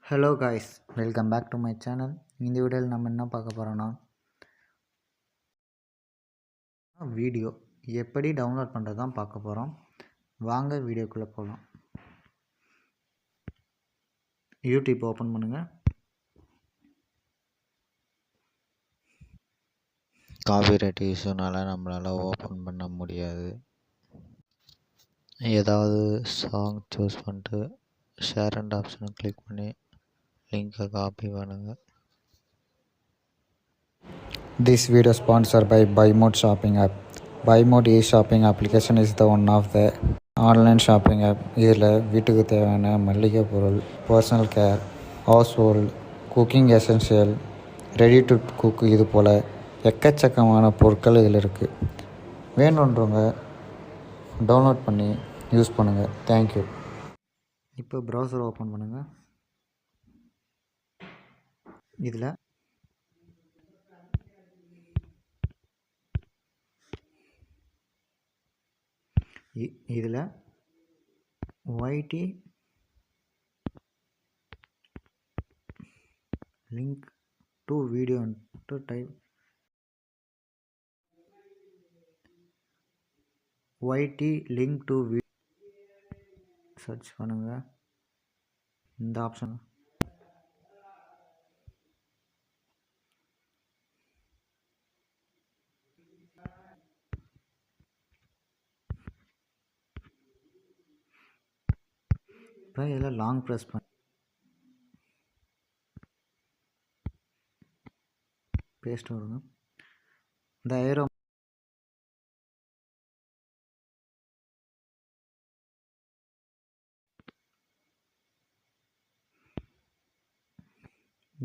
Hello guys, welcome back to my channel. இந்த வீடியோவில் நம்ம என்ன பார்க்க போகிறோன்னா, வீடியோ எப்படி டவுன்லோட் பண்ணுறது தான் பார்க்க போகிறோம். வாங்க வீடியோக்குள்ளே போகலாம். யூடியூப் ஓப்பன் பண்ணுங்கள். காப்பிரைட் இஷ்யூனால் நம்மளால் ஓப்பன் பண்ண முடியாது. ஏதாவது சாங் சூஸ் பண்ணிட்டு ஷேர் அண்ட் ஆப்ஷனை கிளிக் பண்ணி லிங்கை காப்பி பண்ணுங்கள். This video sponsored by BuyMode shopping app. BuyMode e-shopping application is the one of the online shopping app. இதில் வீட்டுக்கு தேவையான மளிகை பொருள், personal care, household, cooking essential, ready to cook, இது போல் எக்கச்சக்கமான பொருட்கள் இதில் இருக்குது. வேணுன்றவங்க டவுன்லோட் பண்ணி யூஸ் பண்ணுங்கள். தேங்க்யூ. இப்போ ப்ரௌசர் ஓப்பன் பண்ணுங்கள். இதில் ஒய்டி லிங்க் டு வீடியோன்ட்டு ஒய்டி லிங்க் டு சர்ச் பண்ணுங்கள். இந்த ஆப்ஷன் இப்போ இதில் லாங் ப்ரெஸ் பண்ணி பேஸ்ட் வருங்க. இந்த ஏரோ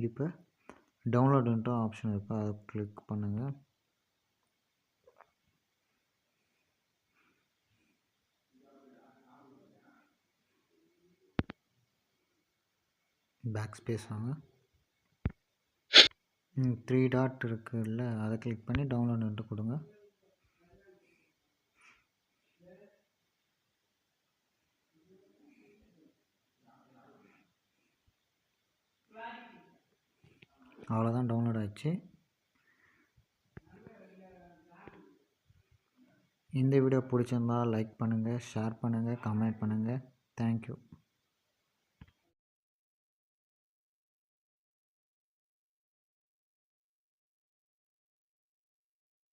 இப்போ டவுன்லோடுன்ட்டு ஆப்ஷன் இருக்குது, அதை கிளிக் பண்ணுங்கள். பேக் ஸ்பேஸ் வாங்க. 3 டாட் இருக்குல்ல, அதை கிளிக் பண்ணி டவுன்லோடுன்ட்டு கொடுங்க. அவ்வளோதான், டவுன்லோட் ஆகிடுச்சு. இந்த வீடியோ பிடிச்சிருந்தால் லைக் பண்ணுங்கள், ஷேர் பண்ணுங்கள், கமெண்ட் பண்ணுங்கள். தேங்க்யூ.